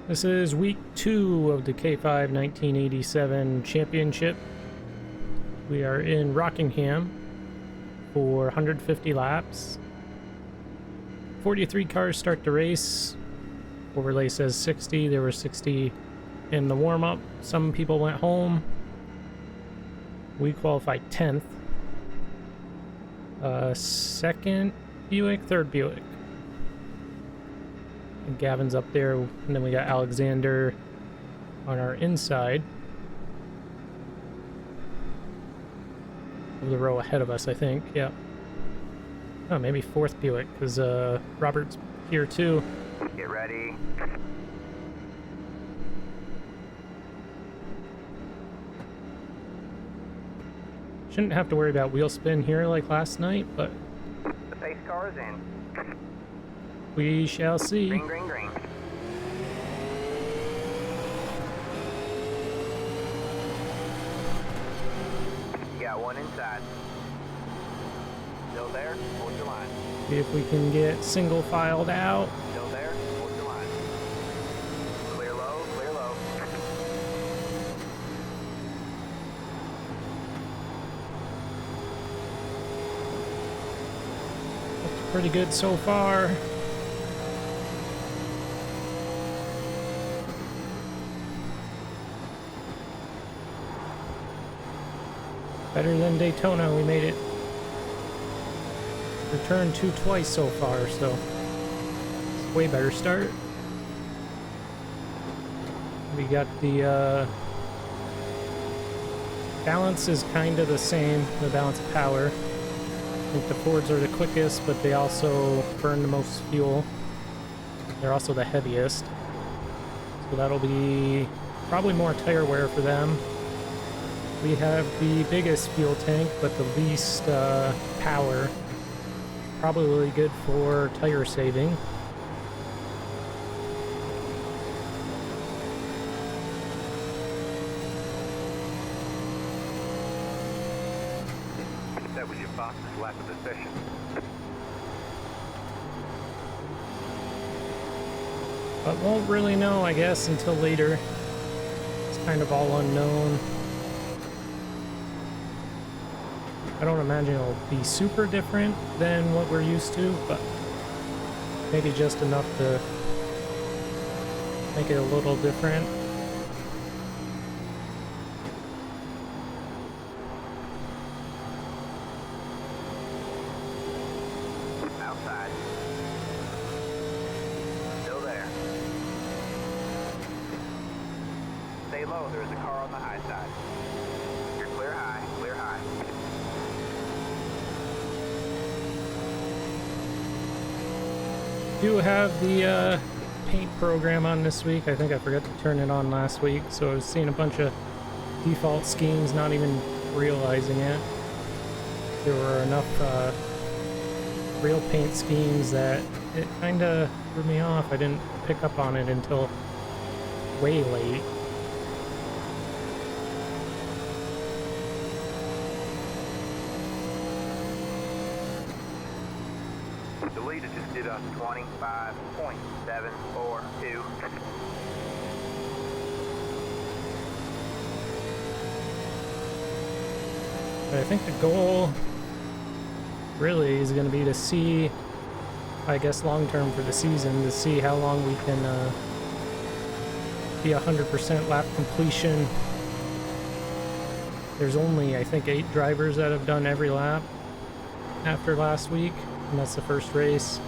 This is week 2 of the K5 1987 Championship. We are in Rockingham for 150 laps. 43 cars start the race. Overlay says 60. There were 60 in the warm-up. Some people went home. We qualified 10th. Second Buick, third Buick. And Gavin's up there, and then we got Alexander on our inside. Of the row ahead of us, I think. Yeah. Oh, maybe fourth Buick, because Robert's here too. Get ready. Shouldn't have to worry about wheel spin here like last night, but The pace car is in. we shall see. Green, green, green. You got one inside. Still there? Hold your line. See if we can get single filed out. Still there? Hold your line. Clear low, clear low. Pretty good so far. Better than Daytona, we made it. Returned 2 twice so far, so it's a way better start. We got the balance is kind of the same, the balance of power. I think the Fords are the quickest, but they also burn the most fuel. They're also the heaviest. So that'll be probably more tire wear for them. We have the biggest fuel tank, but the least power. Probably really good for tire saving. That was your fastest lap of the session. But won't really know, I guess, until later. It's kind of all unknown. I don't imagine it'll be super different than what we're used to, but maybe just enough to make it a little different. Outside. Still there. Stay low, there is a car on the high side. You're clear high, clear high. Do have the paint program on this week. I think I forgot to turn it on last week, so I was seeing a bunch of default schemes, not even realizing it. There were enough real paint schemes that it kind of threw me off. I didn't pick up on it until way late. The leader just did a 25.742. But I think the goal really is going to be to see, I guess long term for the season, to see how long we can be 100% lap completion. There's only, I think, 8 drivers that have done every lap after last week, and that's the first race.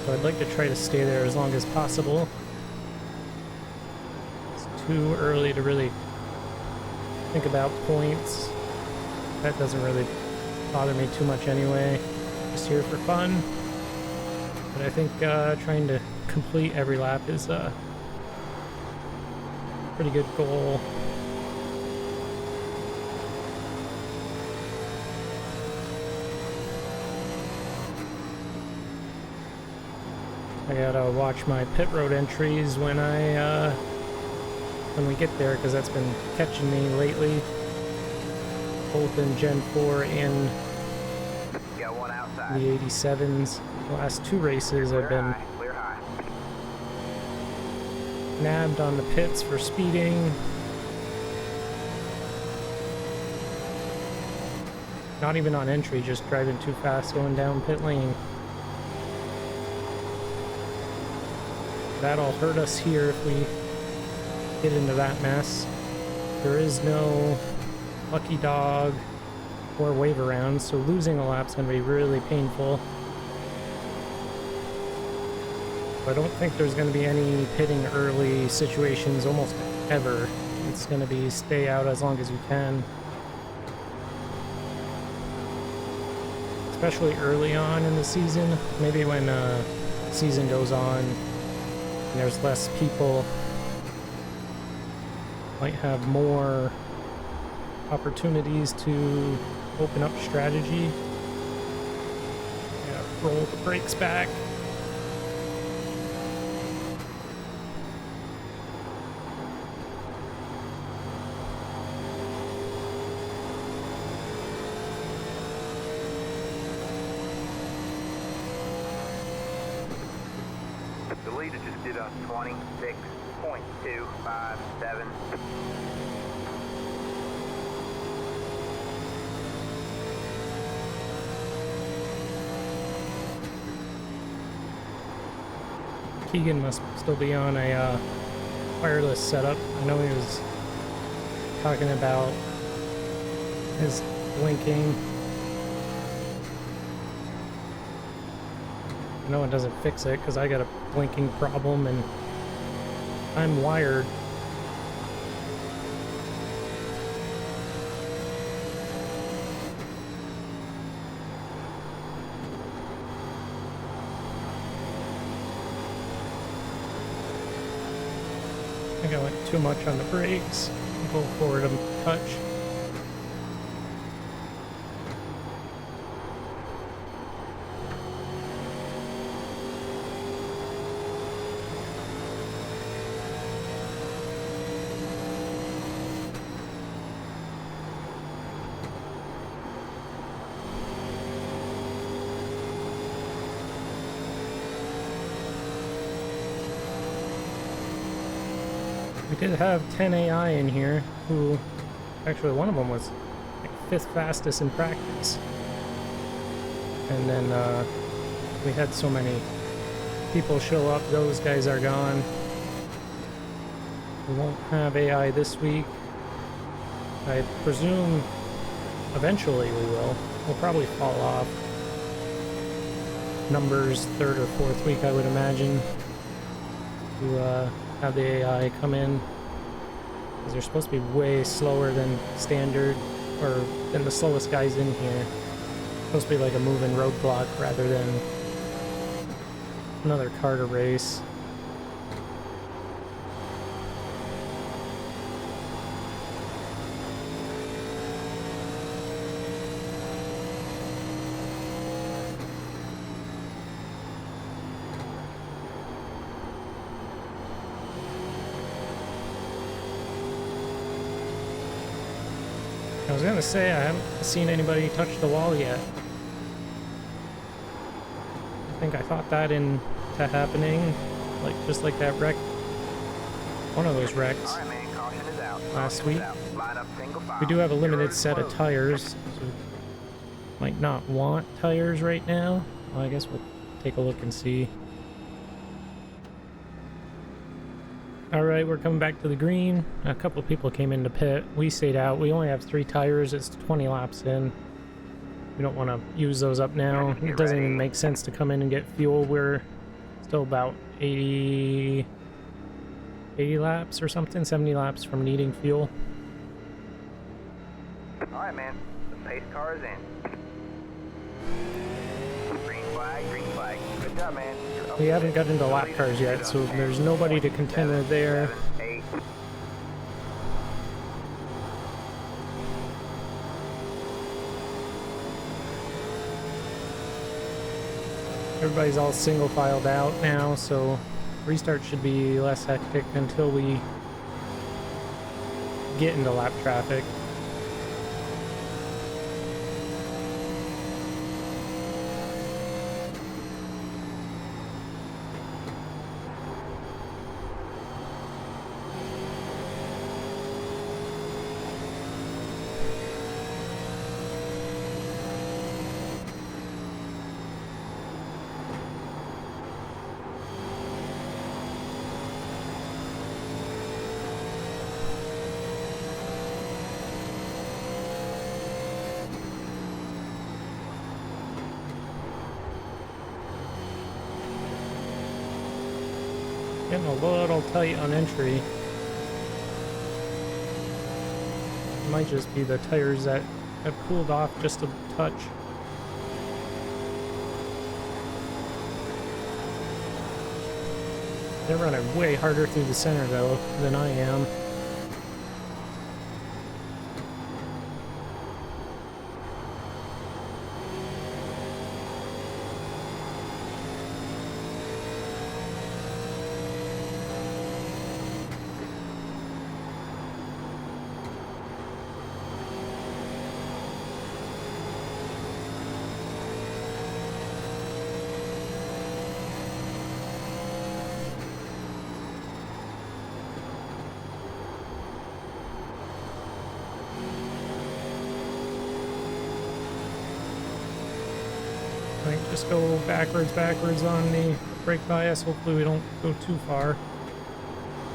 So I'd like to try to stay there as long as possible. It's too early to really think about points. That doesn't really bother me too much anyway. Just here for fun. But I think trying to complete every lap is a pretty good goal. I gotta watch my pit road entries when we get there, because that's been catching me lately. both in Gen 4 and Got one outside. the 87s. The last two races I've been Clear high. nabbed on the pits for speeding. Not even on entry, just driving too fast going down pit lane. That'll hurt us here if we get into that mess. There is no lucky dog or wave around, so losing a lap's gonna be really painful. I don't think there's gonna be any pitting early situations almost ever. It's gonna be stay out as long as you can. Especially early on in the season. Maybe when season goes on and there's less people, might have more opportunities to open up strategy. Yeah, roll the brakes back. The leader just did a 26.257. Keegan must still be on a wireless setup. I know he was talking about his blinking. I know it doesn't fix it because I got a blinking problem and I'm wired. I think I went too much on the brakes. Go forward a touch. We did have 10 AI in here who, actually one of them was like 5th fastest in practice. And then we had so many people show up, those guys are gone. We won't have AI this week. I presume eventually we will. We'll probably fall off. Numbers 3rd or 4th week, I would imagine, to have the AI come in, because they're supposed to be way slower than standard, or than the slowest guys in here. Supposed to be like a moving roadblock rather than another car to race. I was gonna say, I haven't seen anybody touch the wall yet. I think I thought that into happening, like just like that wreck, one of those wrecks All right, man, caution is out. last Caution is week. out. Line up single file. We do have a limited Road is set of closed. tires, so might not want tires right now. Well, I guess we'll take a look and see. Alright, we're coming back to the green. A couple people came into pit. We stayed out. We only have 3 tires. It's 20 laps in. We don't want to use those up now. It doesn't even make sense to come in and get fuel. We're still about 80 laps or something, 70 laps from needing fuel. All right, man. The pace car is in. Green flag, green flag. Good job, man. You're up We haven't to got into lap cars yet, so there's nobody to contend with there. 7, 8. Everybody's all single filed out now, so restart should be less hectic until we get into lap traffic. Getting a little tight on entry. It might just be the tires that have cooled off just a touch. They're running way harder through the center though than I am. Just go backwards on the brake bias. Hopefully we don't go too far.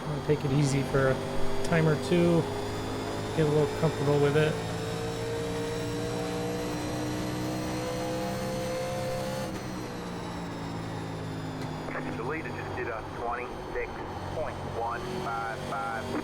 I'll take it easy for a time or two. Get a little comfortable with it. The leader just did a 26.155.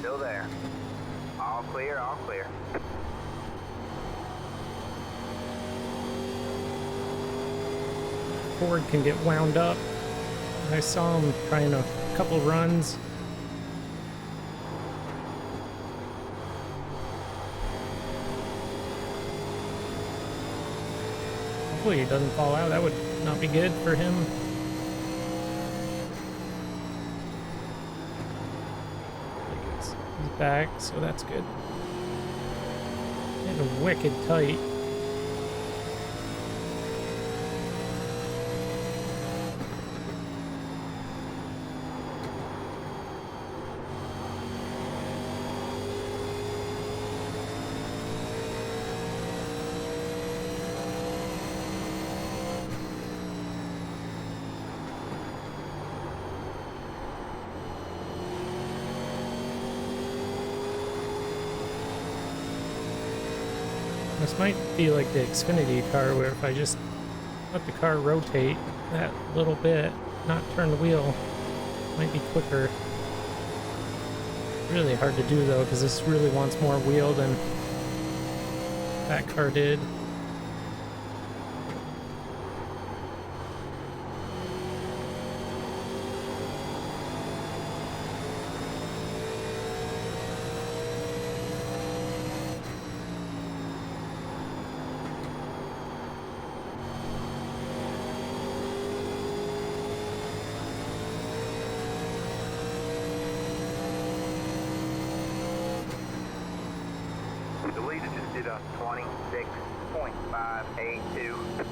Still there. All clear, all clear. Ford can get wound up. I saw him trying a couple runs. Hopefully he doesn't fall out. That would not be good for him. He's back, so that's good. Getting wicked tight. This might be like the Xfinity car, where if I just let the car rotate that little bit, not turn the wheel, it might be quicker. Really hard to do though, because this really wants more wheel than that car did. The leader just did a 26.582.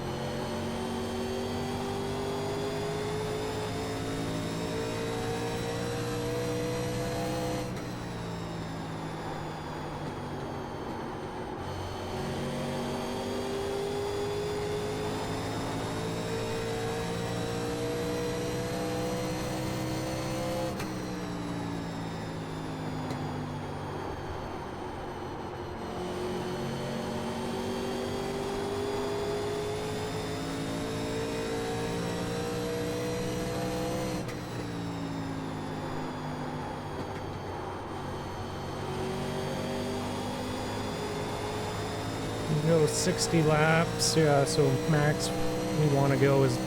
Go 60 laps, yeah, so max we want to go is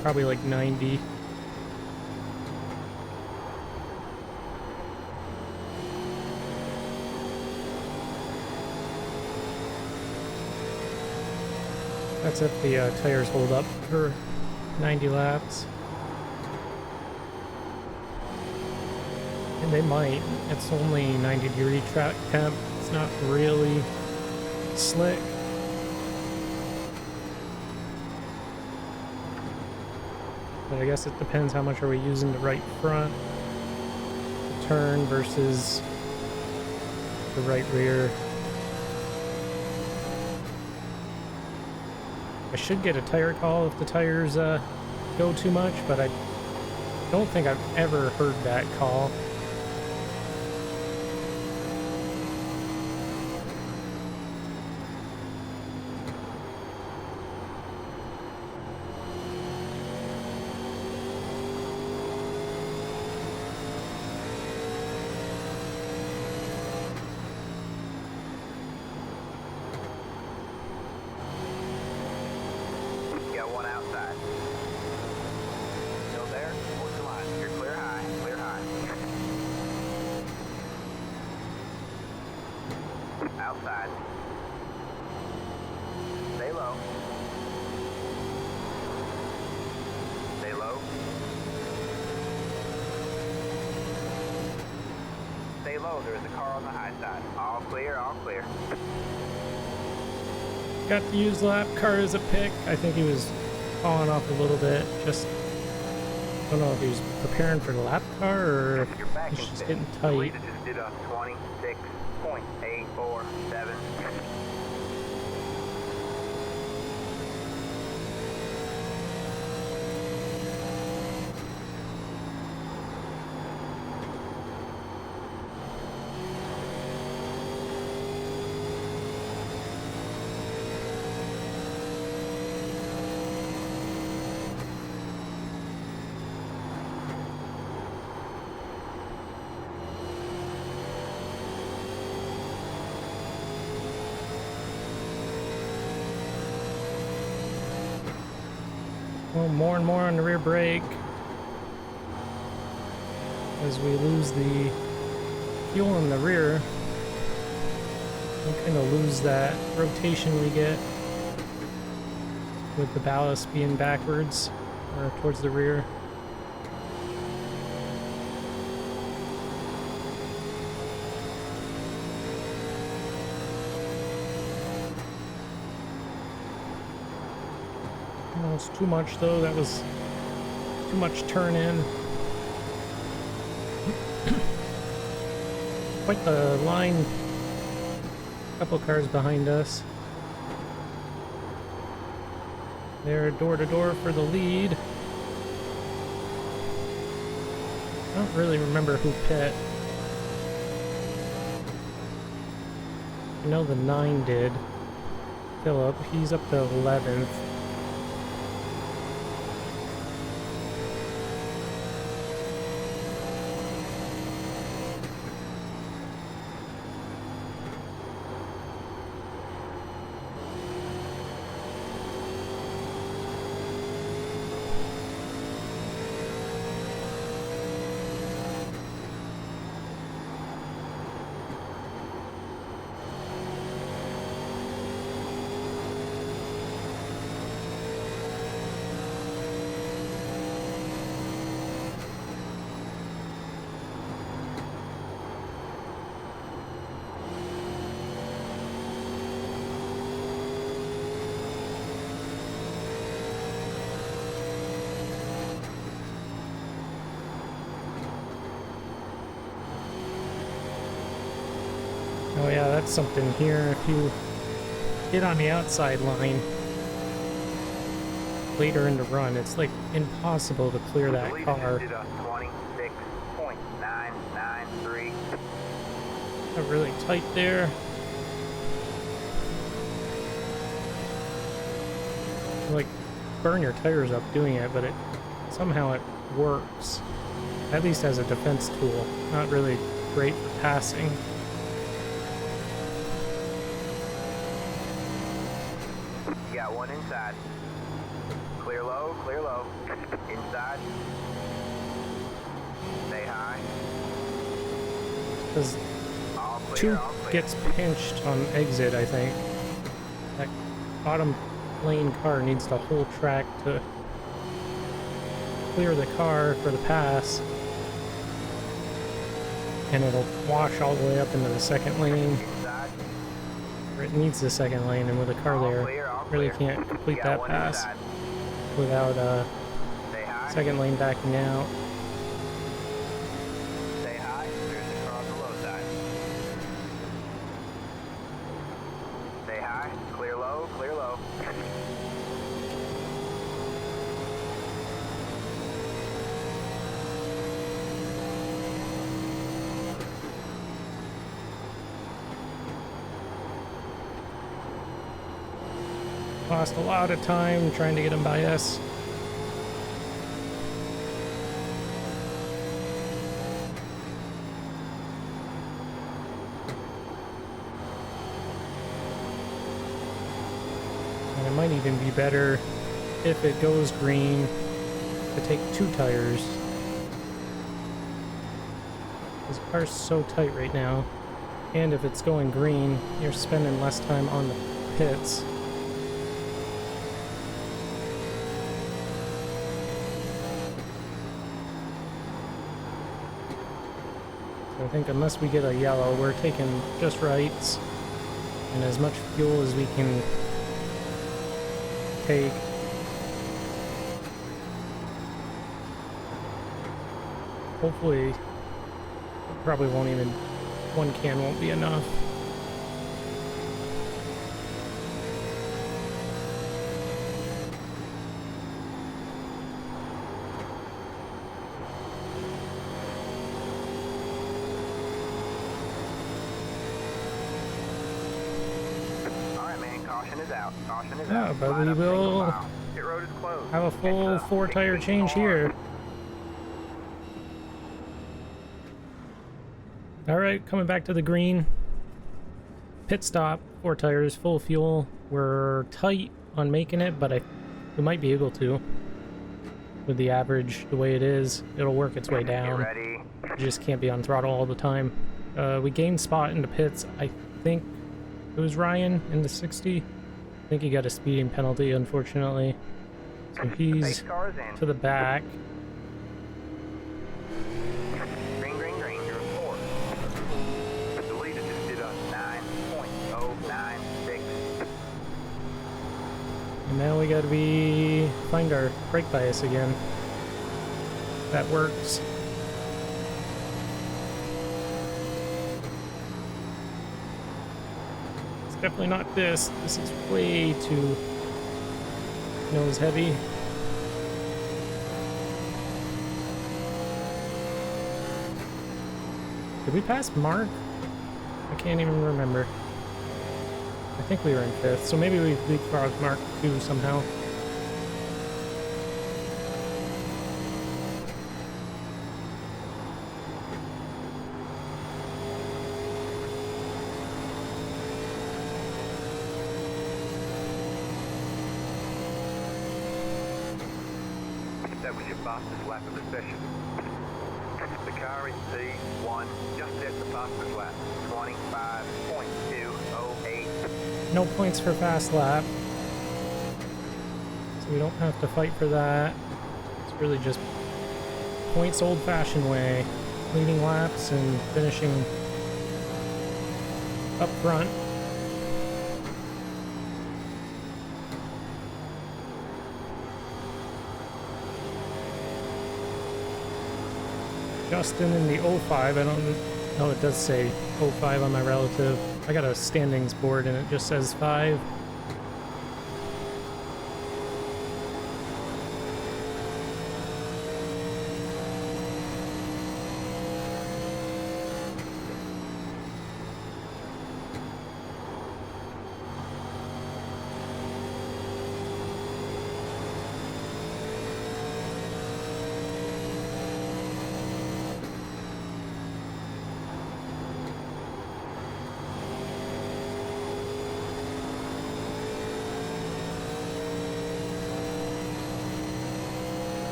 probably like 90. That's if the tires hold up for 90 laps. And they might. It's only 90-degree track temp. It's not really slick. But I guess it depends how much are we using the right front to turn versus the right rear. I should get a tire call if the tires go too much, but I don't think I've ever heard that call. Got one outside. Still there? Towards the line. You're clear high. Clear high. Outside. Stay low. Stay low. Stay low. There is a car on the high side. All clear. All clear. Got to use the lap car as a pick. I think he was falling off a little bit. Just, I don't know if he was preparing for the lap car or if You're back he's in just fifth. getting The tight. leader just did a 26.847. Well, more and more on the rear brake as we lose the fuel in the rear. We kind of lose that rotation we get with the ballast being backwards or towards the rear. Almost too much though. That was too much turn in. Quite the line. Couple cars behind us. They're door to door for the lead. I don't really remember who pit. I know the 9 did. Philip, he's up to 11th. Oh yeah, that's something here. If you get on the outside line later in the run, it's like impossible to clear that The leader car. just did a 26.993. Got really tight there. Like, burn your tires up doing it, but somehow it works. At least as a defense tool. Not really great for passing. You got one inside. Clear low, clear low. Inside. Stay high. Because All clear, 2 all clear. gets pinched on exit, I think. That bottom lane car needs the whole track to clear the car for the pass. and it'll wash all the way up into the second lane. Inside. Or it needs the second lane, and with a car All there, clear, all really clear. can't complete You got that one pass inside. without Stay high. second lane backing out. Stay high. There's the car on the low side. Stay high. Clear low. Clear low. Lost a lot of time trying to get him by us. And it might even be better if it goes green to take 2 tires. This car's so tight right now. And if it's going green, you're spending less time on the pits. I think unless we get a yellow, we're taking just rights and as much fuel as we can take. Hopefully, probably won't even, 1 can won't be enough. Caution is out. Caution is Yeah, out. but Line we up single will file. Pit road is closed. have a full Extra. 4-tire Take change signal here. on. Alright, coming back to the green. Pit stop, 4 tires, full fuel. We're tight on making it, but we might be able to. With the average the way it is, it'll work its way Get down. ready. You just can't be on throttle all the time. We gained spot in the pits. I think it was Ryan in the 60. I think he got a speeding penalty, unfortunately. So he's Pace car is in. to the back. Green, green, green. You're 4. The leader just did a 9.096. And now we gotta find our brake bias again. That works. It's definitely not this. This is way too nose heavy. Did we pass Mark? I can't even remember. I think we were in 5th, so maybe we leapfrogged Mark 2 somehow. That was your fastest lap of the session. The car in C1 just set the fastest lap. 25.208. No points for fast lap. So we don't have to fight for that. It's really just points old-fashioned way. Leading laps and finishing up front. Justin in the 05, I don't know, it does say 05 on my relative. I got a standings board and it just says 5.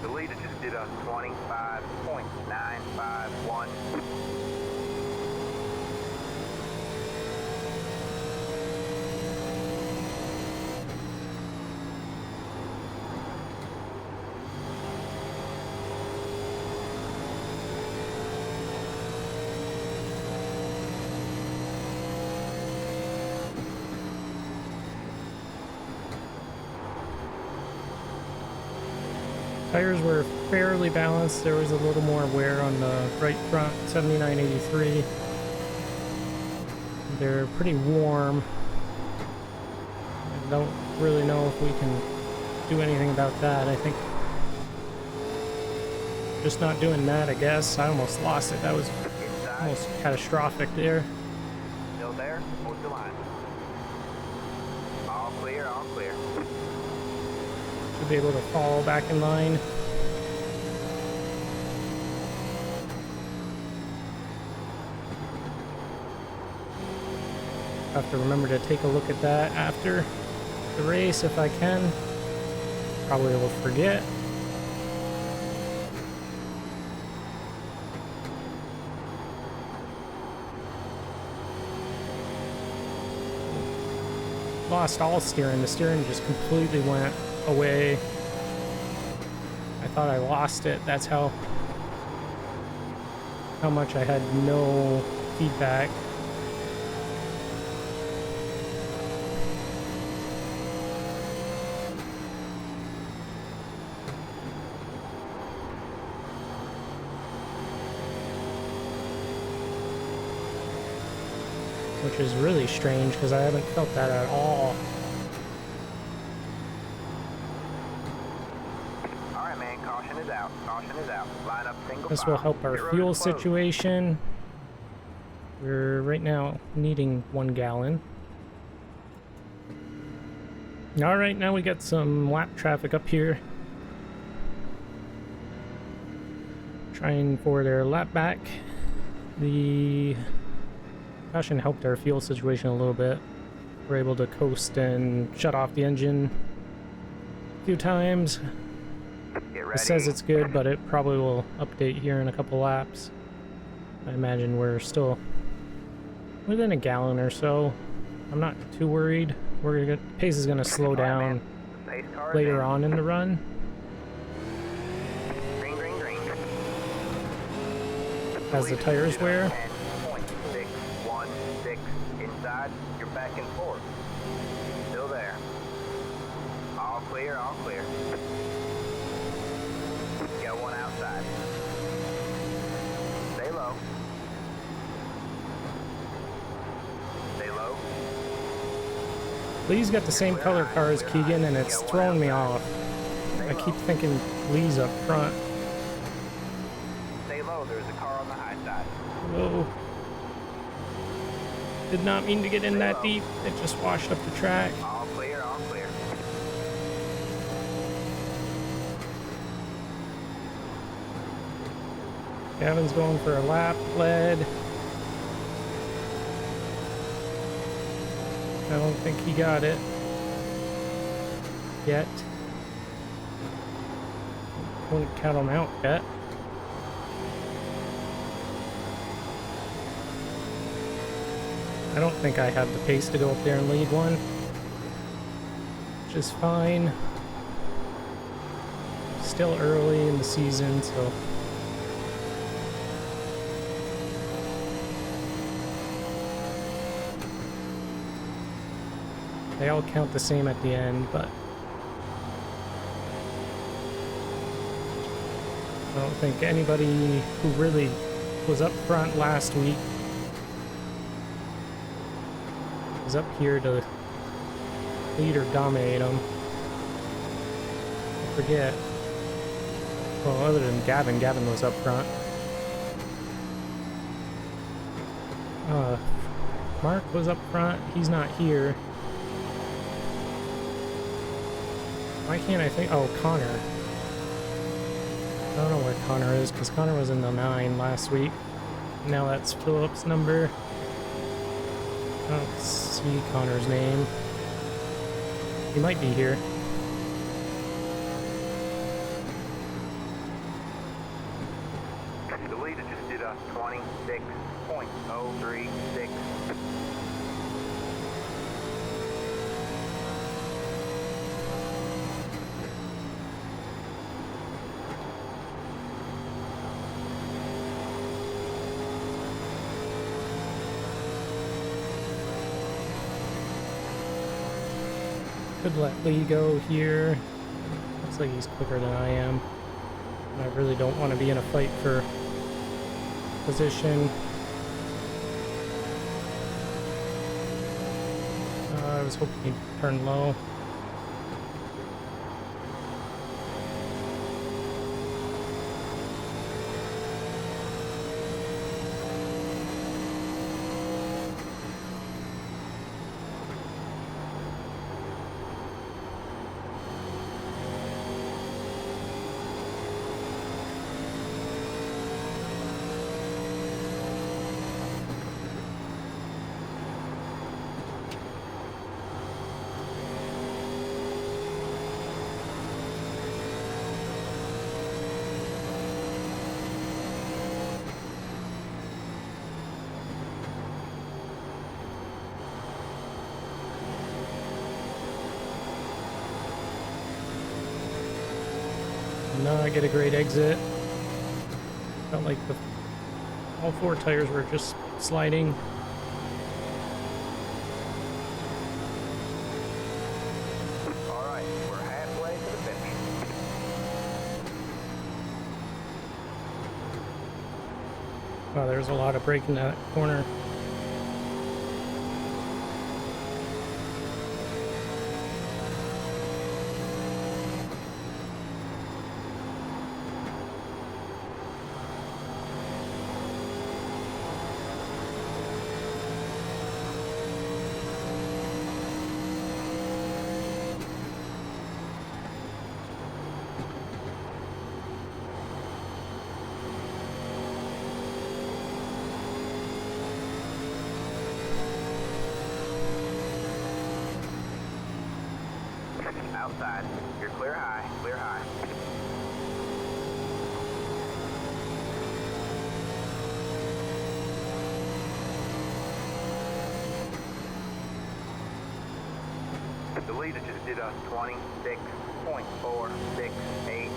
The leader just did a 25.951. Tires were fairly balanced. There was a little more wear on the right front, 7983. They're pretty warm. I don't really know if we can do anything about that. I think just not doing that, I guess. I almost lost it. That was almost catastrophic there. Still there? Hold the line. All clear, all clear. Should be able to fall back in line. Have to remember to take a look at that after the race if I can. Probably will forget. Lost all steering. The steering just completely went away. I thought I lost it. That's how much I had no feedback. Which is really strange because I haven't felt that at all. Alright man, caution is out. Caution is out. Line up single This file. will help our Pit road fuel is closed. situation. We're right now needing 1 gallon. Alright, now we got some lap traffic up here. Trying for their lap back. The caution helped our fuel situation a little bit. We're able to coast and shut off the engine a few times. Get ready. It says it's good, but it probably will update here in a couple laps. I imagine we're still within a gallon or so. I'm not too worried. Pace is gonna slow down Pace car is later in. on in the run. Green, green, green. As the tires wear. 10.616 inside. You're back and forth. Still there. All clear, all clear. Got one outside. Stay low. Stay low. Lee's got the same color car as Keegan, and it's throwing me off. I keep thinking Lee's up front. Stay low. There's a car on the high side. Whoa. Did not mean to get in that deep. It just washed up the track. All clear, all clear. Gavin's going for a lap lead. I don't think he got it yet. Wouldn't count him out yet. I don't think I have the pace to go up there and lead one, which is fine. Still early in the season, so they all count the same at the end, but I don't think anybody who really was up front last week is up here to lead or dominate them. I forget. Well, other than Gavin, Gavin was up front. Mark was up front. He's not here. Why can't I think? Oh, Connor. I don't know where Connor is, because Connor was in the 9 last week. Now that's Philip's number. I don't see Connor's name. He might be here. The leader just did a 26.036. Could let Lee go here. Looks like he's quicker than I am. And I really don't want to be in a fight for position. I was hoping he'd turn low. No, I get a great exit. Felt like all four tires were just sliding. All right, we're halfway to the finish. Wow, there's a lot of braking that corner. Outside. You're clear high, clear high. The leader just did a 26.468.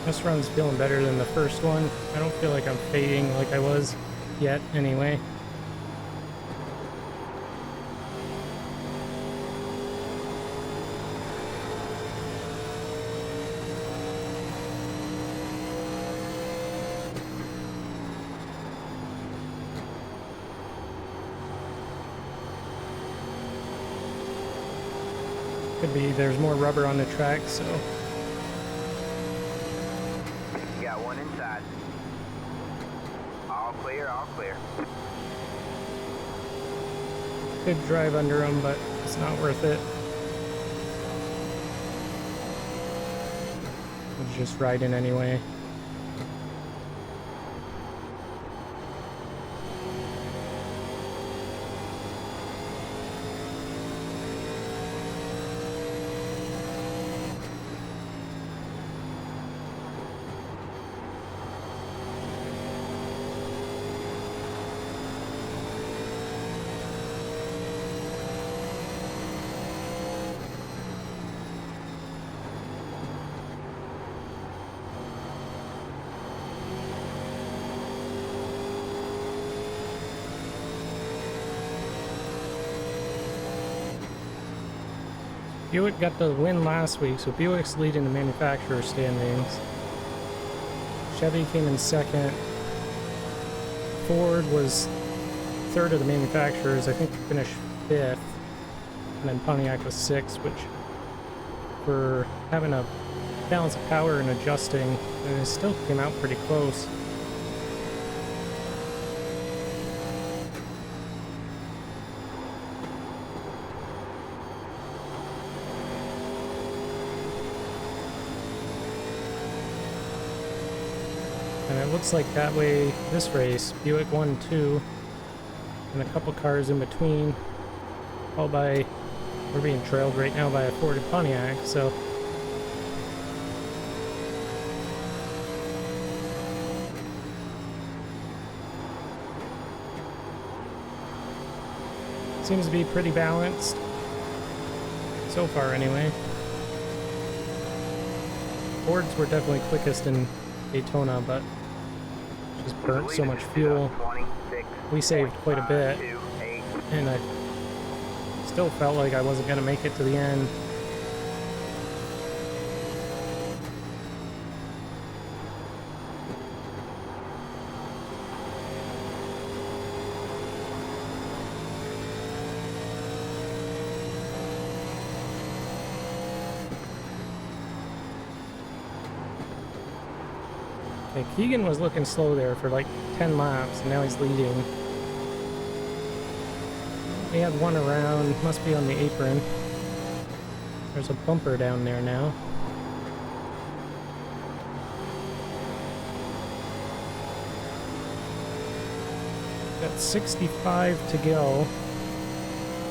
This run's feeling better than the first one. I don't feel like I'm fading like I was yet anyway. Could be there's more rubber on the track, so You got one inside. All clear, all clear. could drive under them, but it's not worth it. I'll just ride in anyway. Buick got the win last week, so Buick's leading the manufacturer standings. Chevy came in second. Ford was third of the manufacturers. I think finished fifth. And then Pontiac was sixth, which for having a balance of power and adjusting, and it still came out pretty close. And it looks like that way this race, Buick won 2, and a couple cars in between, all by, we're being trailed right now by a Ford and Pontiac, so. Seems to be pretty balanced, so far anyway. Fords were definitely quickest in Daytona, but just burnt so much fuel. We saved quite a bit, and I still felt like I wasn't going to make it to the end. Okay, Keegan was looking slow there for like 10 laps, and now he's leading. We had one around, must be on the apron. There's a bumper down there now. Got 65 to go.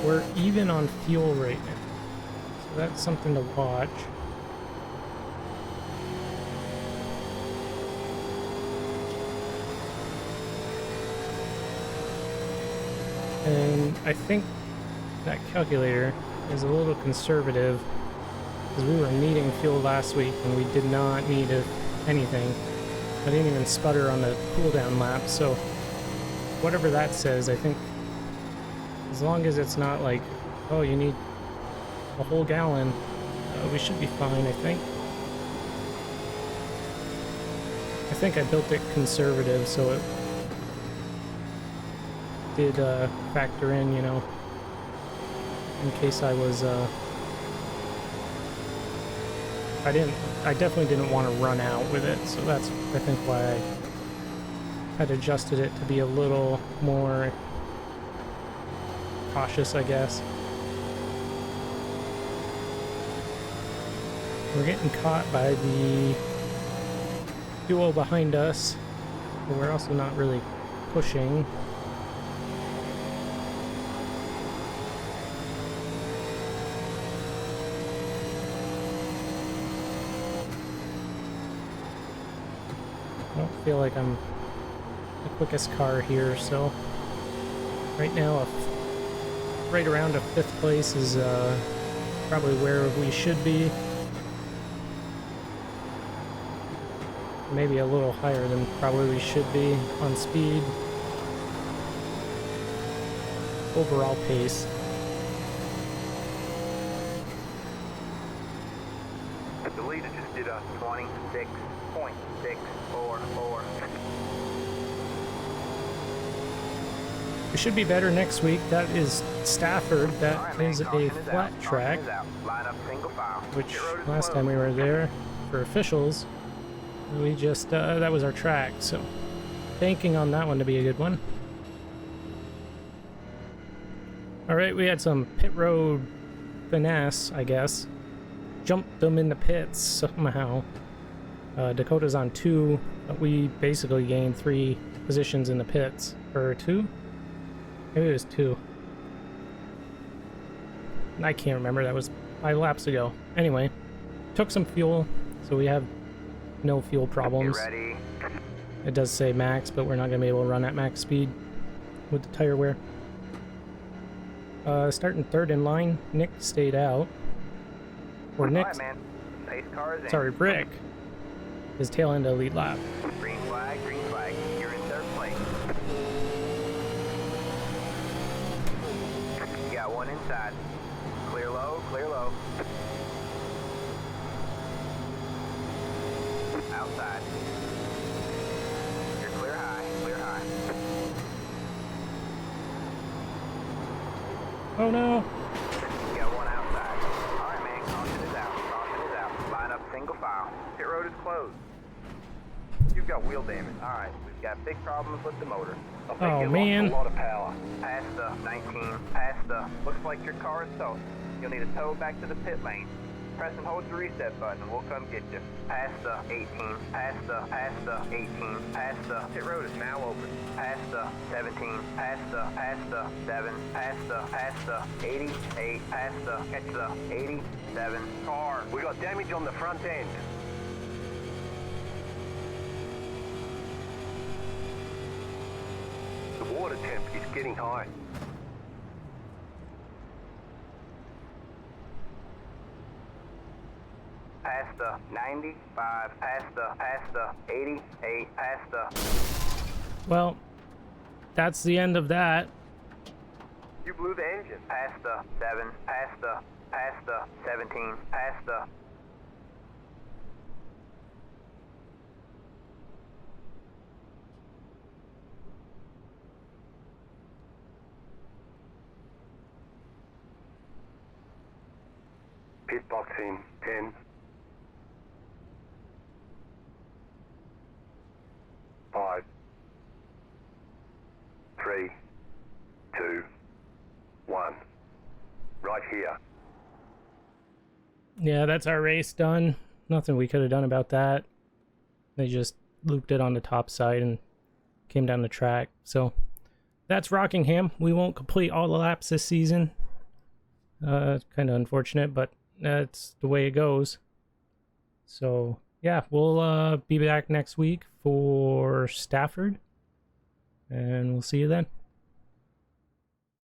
We're even on fuel right now, so that's something to watch. And I think that calculator is a little conservative because we were needing fuel last week and we did not need anything. I didn't even sputter on the cooldown lap, so whatever that says, I think as long as it's not like, oh, you need a whole gallon, we should be fine, I think. I think I built it conservative, so it did factor in, you know, in case I was, I definitely didn't want to run out with it, so that's, I think, why I had adjusted it to be a little more cautious, I guess. We're getting caught by the duo behind us, but we're also not really pushing. I don't feel like I'm the quickest car here, so right now right around a 5th place is probably where we should be. Maybe a little higher than probably we should be on speed. Overall pace. The leader just did a 26.644. We should be better next week. That is Stafford. That is a flat track, which last time we were there for officials, we just, that was our track, so banking on that one to be a good one. Alright, we had some pit road finesse, I guess. Jumped them in the pits somehow. Dakota's on 2, but we basically gained 3 positions in the pits. Or 2? Maybe it was 2. I can't remember, that was 5 laps ago. Anyway, took some fuel, so we have no fuel problems. Ready? It does say max, but we're not going to be able to run at max speed with the tire wear. Starting 3rd in line, Nick stayed out. Or Nick. Right, man. Pace car is in. Sorry, Rick. His tail end of lead lap. Green flag, you're in 3rd place. You got one inside. Clear low, clear low. Outside. You're clear high, clear high. Oh no! You got one outside. Alright, man, caution is out, caution is out. Line up single file. Pit road is closed. You've got wheel damage. Alright, we've got big problems with the motor. I think Oh, you man. lost a lot of power. Past the 19, past the. Looks like your car is toast. You'll need a tow back to the pit lane. Press and hold the reset button and we'll come get you. Past the 18, past the 18, past the. Pit road is now open. Past the 17, past the 7, past the 88, past the, catch the 87. Car, we got damage on the front end. The water temp is getting high. Past the 95, past the 88, past the. Well, that's the end of that. You blew the engine. Past the 7, past the 17, past the. Pit box in 10. 3, 2, 1. Right here. Yeah, that's our race done. Nothing we could have done about that. They just looped it on the top side and came down the track. So that's Rockingham. We won't complete all the laps this season. Kind of unfortunate, but that's the way it goes. So yeah, we'll be back next week for Stafford, and we'll see you then.